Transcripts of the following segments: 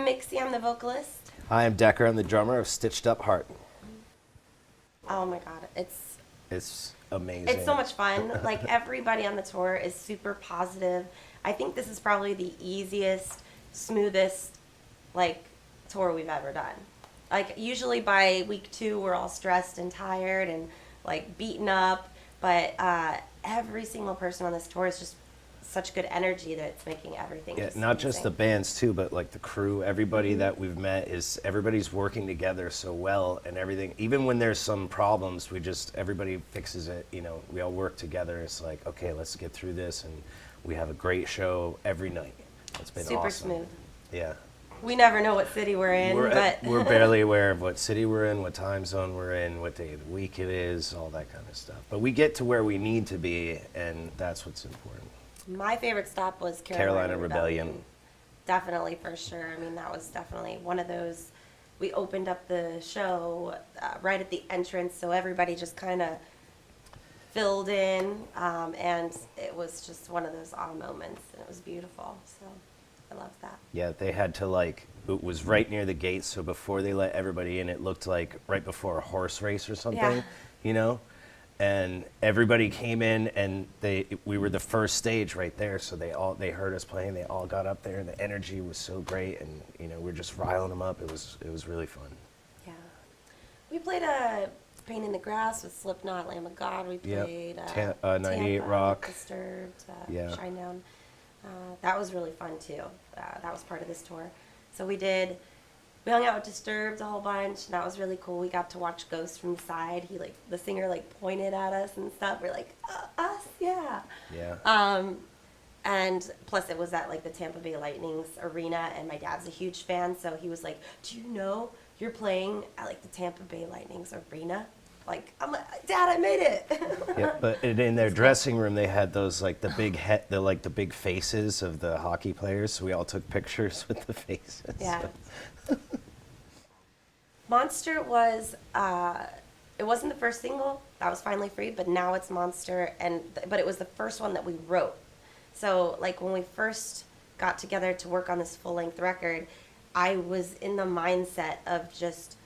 I'm MIXI, I'm the vocalist. I am Decker, I'm the drummer of Stitched Up Heart. Oh my God, It's amazing. it's so much fun. Like, everybody on the tour is super positive. I think this is probably the easiest, smoothest, like, tour we've ever done. Like, usually by week 2, we're all stressed and tired and, like, beaten up. But every single person on this tour is just such good energy that it's making everything Yeah, just not just amazing. the bands too, but like the crew, everybody that we've met everybody's working together so well and everything. Even when there's some problems, everybody fixes it, you know, we all work together. It's like, okay, let's get through this, and we have a great show every night. It's been Super awesome. smooth. Yeah. We never know what city we're in, but We're barely aware of what city we're in, what time zone we're in, what day of the week it is, all that kind of stuff. But we get to where we need to be, and that's what's important. my favorite stop was Carolina Rebellion. Definitely, for sure. I mean, that was definitely one of those. We opened up the show right at the entrance, so everybody just kind of filled in, and it was just one of those awe moments, and it was beautiful. So I loved that. Yeah, they had to it was right near the gate, so before they let everybody in, it looked like right before a horse race or something, Yeah. you know? And everybody came in, and we were the first stage right there, so they heard us playing, they all got up there, and the energy was so great, and, you know, we're just riling them up. It was really fun. Yeah. We played a Pain in the Grass with Slipknot, Lamb of God. We Yep. played 98 Tampa, Rock. Disturbed, Yeah. Shinedown. That was really fun too. That was part of this tour. So we hung out with Disturbed a whole bunch, and that was really cool. We got to watch Ghost from the side. The singer pointed at us and stuff. We're like, us, yeah. Yeah. And plus it was at the Tampa Bay Lightning's arena, and my dad's a huge fan, so he was like, do you know you're playing at the Tampa Bay Lightning's arena? I'm like, Dad, I made it. Yeah, but in their dressing room, they had those the big faces of the hockey players. So we all took pictures with the faces. Yeah. Monster was, it wasn't the first single. That was Finally Free, but now it's Monster, but it was the first one that we wrote. So, when we first got together to work on this full-length record, I was in the mindset of just,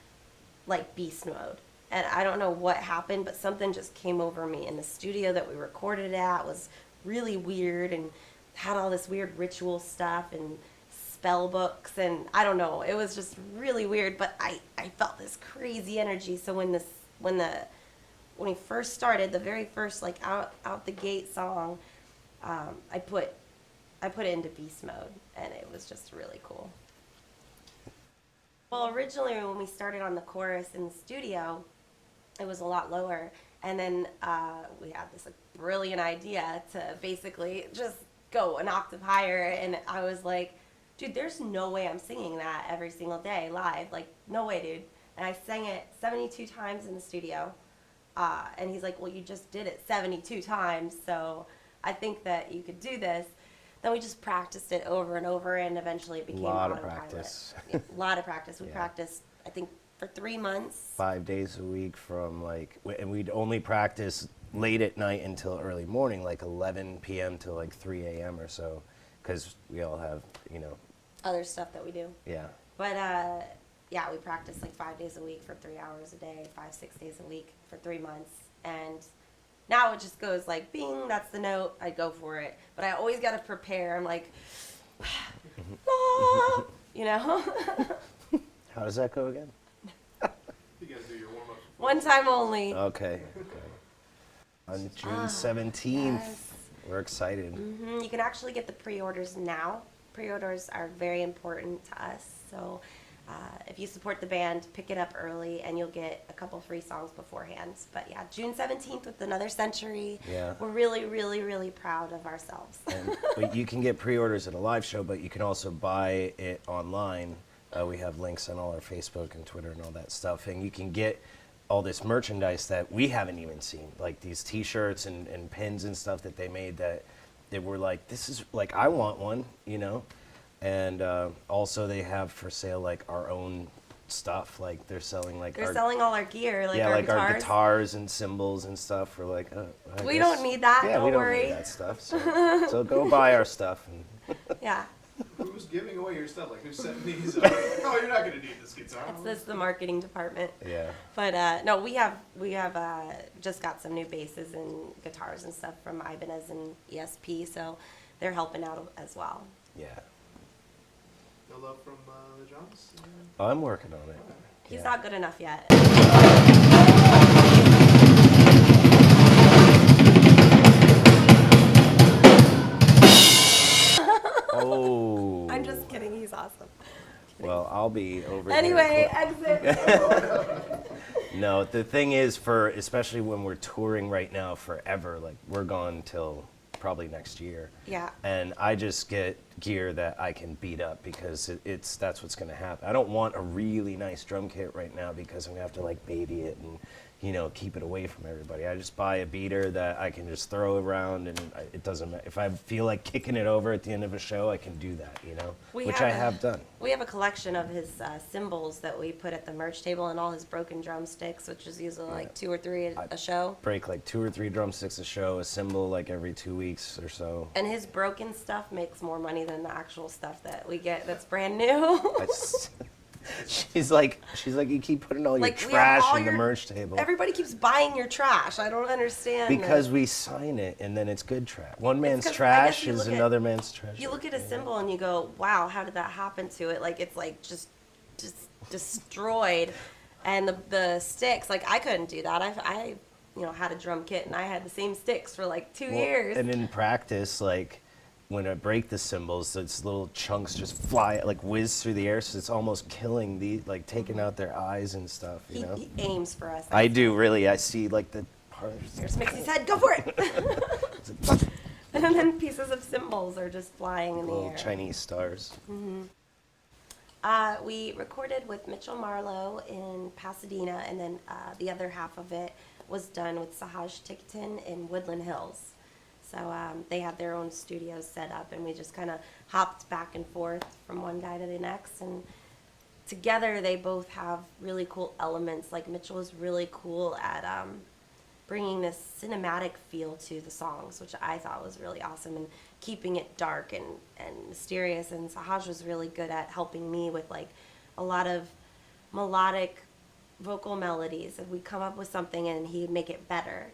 beast mode. And I don't know what happened, but something just came over me. And the studio that we recorded at was really weird and had all this weird ritual stuff and spell books, and I don't know. It was just really weird, but I felt this crazy energy. So when we first started, the very first out the gate song, I put it into beast mode, and it was just really cool. Well, originally when we started on the chorus in the studio, it was a lot lower, and then we had this brilliant idea to basically just go an octave higher, and I was like, dude, there's no way I'm singing that every single day live. No way, dude. And I sang it 72 times in the studio, and he's like, well, you just did it 72 times, so I think that you could do this. Then we just practiced it over and over, and eventually it became lot of autopilot. practice. Yeah, a lot of practice. We Yeah. practiced, I think, for 3 months. 5 days a week and we'd only practice late at night until early morning, 11 p.m. to 3 a.m. or so, because we all have, Other stuff that we do. yeah. But, yeah, we practiced 5 days a week for 3 hours a day, 5-6 days a week for 3 months. And now it just goes bing, that's the note, I go for it. But I always got to prepare. I'm like, ah, How does that go again? You gotta do your warm-up. One time only. Okay. On June 17th, Yes. we're excited. You can actually get the pre-orders now. Pre-orders are very important to us. So if you support the band, pick it up early, and you'll get a couple free songs beforehand. But yeah, June 17th with Another Century. Yeah. We're really, really, really proud of ourselves. But you can get pre-orders at a live show, but you can also buy it online. We have links on all our Facebook and Twitter and all that stuff, and you can get all this merchandise that we haven't even seen, like these T-shirts and pins and stuff that they made that they were this is I want one, And also they have for sale our own stuff, they're selling They're selling all our gear, our guitars. our guitars and cymbals and stuff. We're We don't need that. Yeah, don't we don't worry. need that stuff. So go buy our stuff. Yeah. Who's giving away your stuff? Like, who's setting these up? Like, oh, you're not gonna need this guitar. It's the marketing department. Yeah. But no, we have just got some new basses and guitars and stuff from Ibanez and ESP, so they're helping out as well. Yeah. No love from the drums? I'm working on it. He's Yeah. not good enough yet. Oh. I'm just kidding. He's awesome. Well, I'll be over Anyway, here. exit. No, the thing is, especially when we're touring right now forever, like we're gone till probably next year. Yeah. And I just get gear that I can beat up because that's what's going to happen. I don't want a really nice drum kit right now because I'm going to have to like baby it and keep it away from everybody. I just buy a beater that I can just throw around, and it doesn't matter. If I feel like kicking it over at the end of a show, I can do that, which I have done. We have a collection of his cymbals that we put at the merch table and all his broken drumsticks, which is usually like 2 or 3 a show. Break like 2 or 3 drumsticks a show, a cymbal like every 2 weeks or so. And his broken stuff makes more money than the actual stuff that we get that's brand new. She's like, you keep putting all your Like, we have trash all in the your- merch table. Everybody keeps buying your trash. I don't understand. Because we sign it, and then it's good trash. One man's 'cause I trash guess you is look at- another man's treasure. You look at a cymbal and you go, wow, how did that happen to it? Like, it's like just destroyed. And the sticks, like, I couldn't do that. I had a drum kit and I had the same sticks for like 2 years. And in practice, like, when I break the cymbals, those little chunks just fly, like whiz through the air, so it's almost killing taking out their eyes and stuff, He aims for us. I do, really. I see, like, the part of Here's Mixi's head, go for it! And then pieces of cymbals are just flying in the little air. Chinese stars. We recorded with Mitchell Marlowe in Pasadena, and then the other half of it was done with Sahaj Ticketon in Woodland Hills. So they had their own studios set up, and we just kind of hopped back and forth from one guy to the next. And together, they both have really cool elements. Like, Mitchell was really cool at bringing this cinematic feel to the songs, which I thought was really awesome, and keeping it dark and mysterious. And Sahaj was really good at helping me with like a lot of melodic vocal melodies. And we'd come up with something and he'd make it better,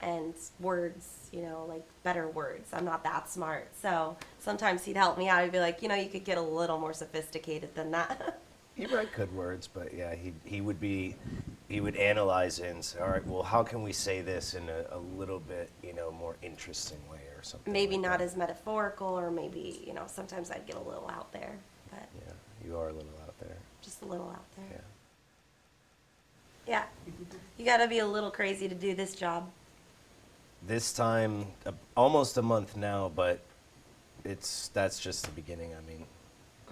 and words, like better words. I'm not that smart. So sometimes he'd help me out. He'd be like, you could get a little more sophisticated than that. He write good words, but yeah, he would analyze it and say, all right, well, how can we say this in a little bit, more interesting way or something? Maybe like not that. as metaphorical, or maybe, sometimes I'd get a little out there, but Yeah, you are a little out there. just a little out there. Yeah. Yeah. You gotta be a little crazy to do this job. This time, almost a month now, but that's just the beginning. I mean,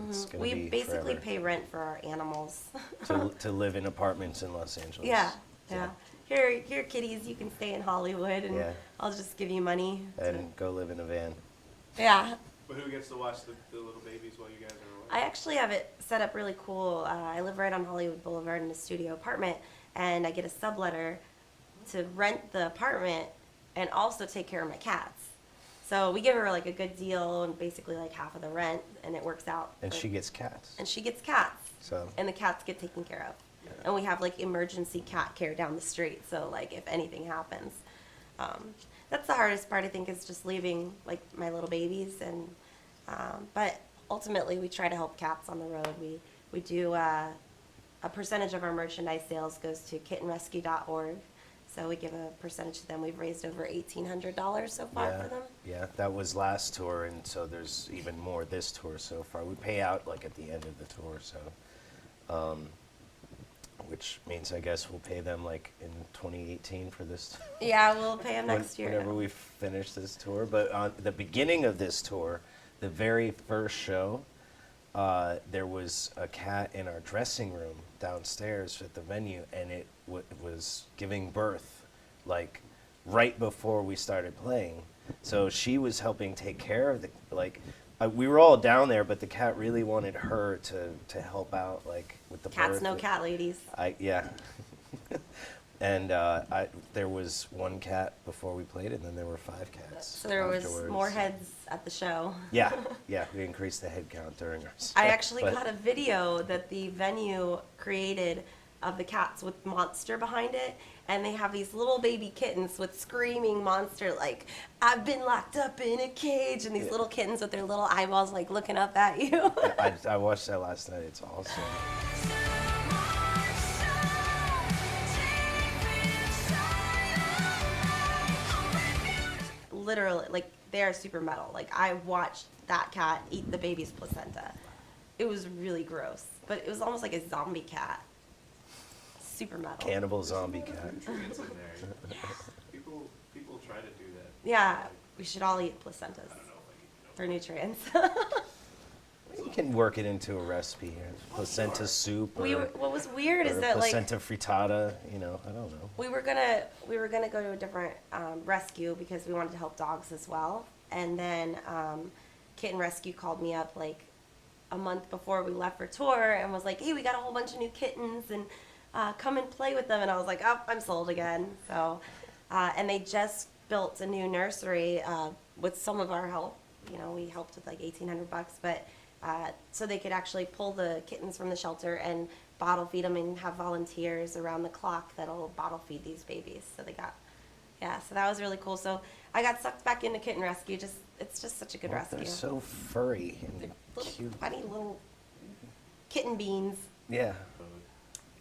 it's gonna We be basically forever. pay rent for our animals. to live in apartments in Los Angeles. Yeah, yeah. Here, kitties, you can stay in Hollywood, and Yeah. I'll just give you money. And go live in a van. Yeah. But who gets to watch the little babies while you guys are away? I actually have it set up really cool. I live right on Hollywood Boulevard in a studio apartment, and I get a subletter to rent the apartment and also take care of my cats. So we give her like a good deal and basically like half of the rent, and it works out. And she gets cats. And she gets cats, So and the cats get taken care of. And we have like emergency cat care down the street, so like if anything happens. That's the hardest part, I think, is just leaving like my little babies. And but ultimately we try to help cats on the road. We do a percentage of our merchandise sales goes to kittenrescue.org. So we give a percentage to them. We've raised over $1,800 so far for them. Yeah, that was last tour, and so there's even more this tour so far. We pay out like at the end of the tour, so which means I guess we'll pay them like in 2018 for this. Yeah, we'll pay them next year. Whenever we finish this tour. But on the beginning of this tour, the very first show, there was a cat in our dressing room downstairs at the venue, and it was giving birth like right before we started playing. So she was helping take care of we were all down there, but the cat really wanted her to help out like with the Cats birth. know cat ladies. Yeah. And there was one cat before we played, and then there were 5 cats. So there was afterwards. more heads at the show. Yeah, we increased the head count during our set. I actually but- got a video that the venue created of the cats with monster behind it, and they have these little baby kittens with screaming monster like, "I've been locked up in a cage," and these little kittens with their little eyeballs like looking up at you. I watched that last night. It's awesome. Literally, like, they are super metal. Like, I watched that cat eat the baby's placenta. It was really gross, but it was almost like a zombie cat. Super metal. Cannibal zombie cat. Nutrients in there. People try to do that. Yeah, we should all eat placentas I don't know if for nutrients. You can work it into a recipe. Placenta soup or, What was weird is or that, like, placenta frittata. You know, I don't know. we were gonna go to a different rescue because we wanted to help dogs as well. And then Kitten Rescue called me up like a month before we left for tour and was like, "Hey, we got a whole bunch of new kittens and come and play with them." And I was like, "Oh, I'm sold again." So, and they just built a new nursery with some of our help. You know, we helped with like $1,800, but so they could actually pull the kittens from the shelter and bottle feed them and have volunteers around the clock that'll bottle feed these babies. So they got, yeah, so that was really cool. So I got sucked back into Kitten Rescue. It's just such a good rescue. They're so furry and They're little, cute. funny little kitten beans. Yeah.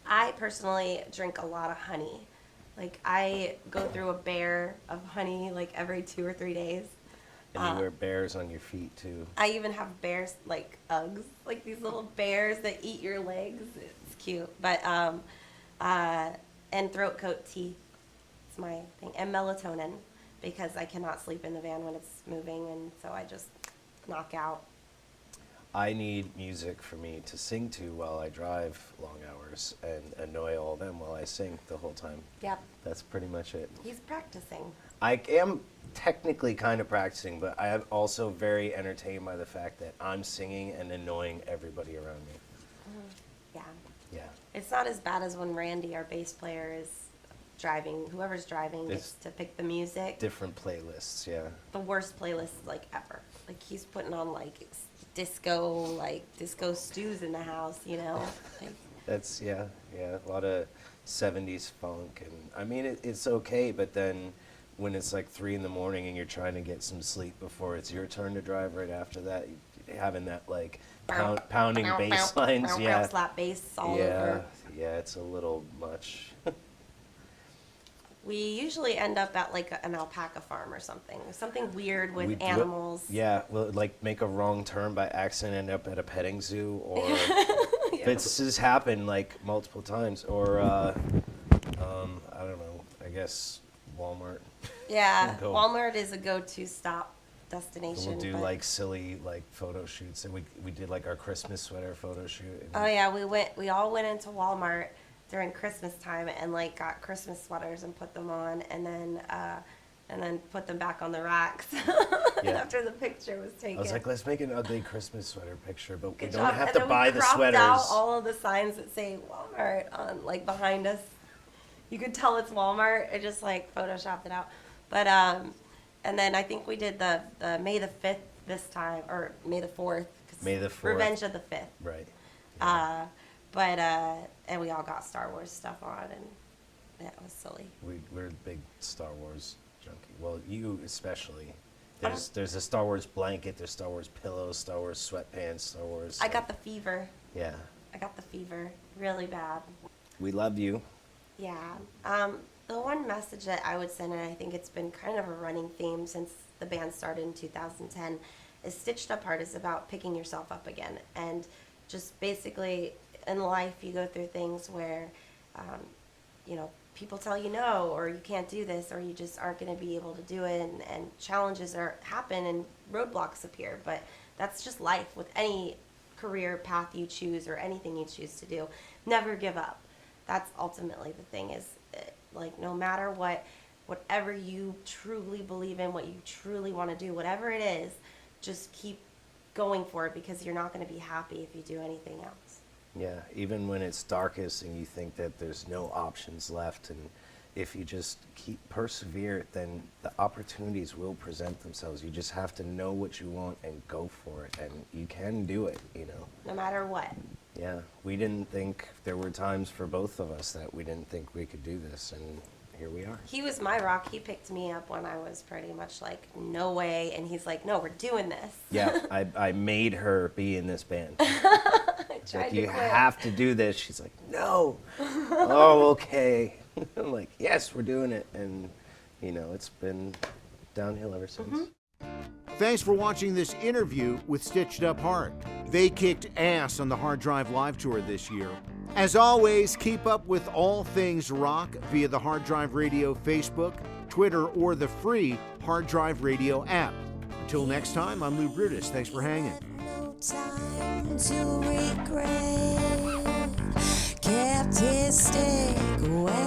I personally drink a lot of honey. Like, I go through a bear of honey like every 2 or 3 days. And you wear bears on your feet too. I even have bears, like Uggs, like these little bears that eat your legs. It's cute. But, and throat coat tea. It's my thing. And melatonin, because I cannot sleep in the van when it's moving, and so I just knock out. I need music for me to sing to while I drive long hours and annoy all them while I sing the whole time. Yep. That's pretty much it. He's practicing. I am technically kind of practicing, but I am also very entertained by the fact that I'm singing and annoying everybody around me. Yeah. Yeah. It's not as bad as when Randy, our bass player, is driving. Whoever's driving gets to pick the music. Different playlists, yeah. The worst playlist, like, ever. Like, he's putting on, like, disco stews in the house, you know? Like, That's, yeah, a lot of 70s funk. And I mean, it's okay, but then when it's like 3 in the morning and you're trying to get some sleep before it's your turn to drive right after that, having that, like, pounding bass lines, yeah. slap bass all over. Yeah, it's a little much. We usually end up at, like, an alpaca farm or something. Something weird with We do- animals. Yeah, we'll like make a wrong turn by accident, end up at a petting zoo, or this has happened like multiple times, or I don't know, I guess Walmart. Yeah, Go. Walmart is a go-to stop destination. We'll do but- like silly like photo shoots, and we did like our Christmas sweater photo shoot. And Oh yeah, we all went into Walmart during Christmas time and like got Christmas sweaters and put them on, and then put them back on the racks Yeah. after the picture was taken. I was like, let's make an ugly Christmas sweater picture, but we Good don't job. have And to then buy we the cropped sweaters. out all of the signs that say Walmart on like behind us. You could tell it's Walmart. It just like photoshopped it out. But and then I think we did the May the 5th this time, or May the 4th. 'Cause May the 4th. Revenge of the 5th. Right. But and we all got Star Wars stuff on, and yeah, it was silly. We're big Star Wars junkie. Well, you especially. There's a Star Wars blanket, there's Star Wars pillows, Star Wars sweatpants, Star Wars. I got the fever. Yeah. I got the fever really bad. We love you. Yeah. The one message that I would send, and I think it's been kind of a running theme since the band started in 2010, is Stitched Up Heart is about picking yourself up again. And just basically in life, you go through things where, you know, people tell you no, or you can't do this, or you just aren't going to be able to do it, and challenges happen and roadblocks appear. But that's just life with any career path you choose or anything you choose to do. Never give up. That's ultimately the thing is, like, no matter whatever you truly believe in, what you truly want to do, whatever it is, just keep going for it, because you're not going to be happy if you do anything else. Yeah, even when it's darkest and you think that there's no options left, and if you just persevere, then the opportunities will present themselves. You just have to know what you want and go for it, and you can do it, you know. No matter what. Yeah, we didn't think, there were times for both of us that we didn't think we could do this, and here we are. He was my rock. He picked me up when I was pretty much like, no way. And he's like, no, we're doing this. Yeah, I made her be in this band. I It's tried like, to you quit. have to do this. She's like, no. Oh, okay. I'm like, yes, we're doing it. And, you know, it's been downhill ever since. Thanks for watching this interview with Stitched Up Hard. They kicked ass on the hardDrive Live Tour this year. As always, keep up with all things rock via the hardDrive Radio Facebook, Twitter, or the free hardDrive Radio app. Until next time, I'm Lou Brutus. Thanks for hanging. No time to regret. Kept his stick away.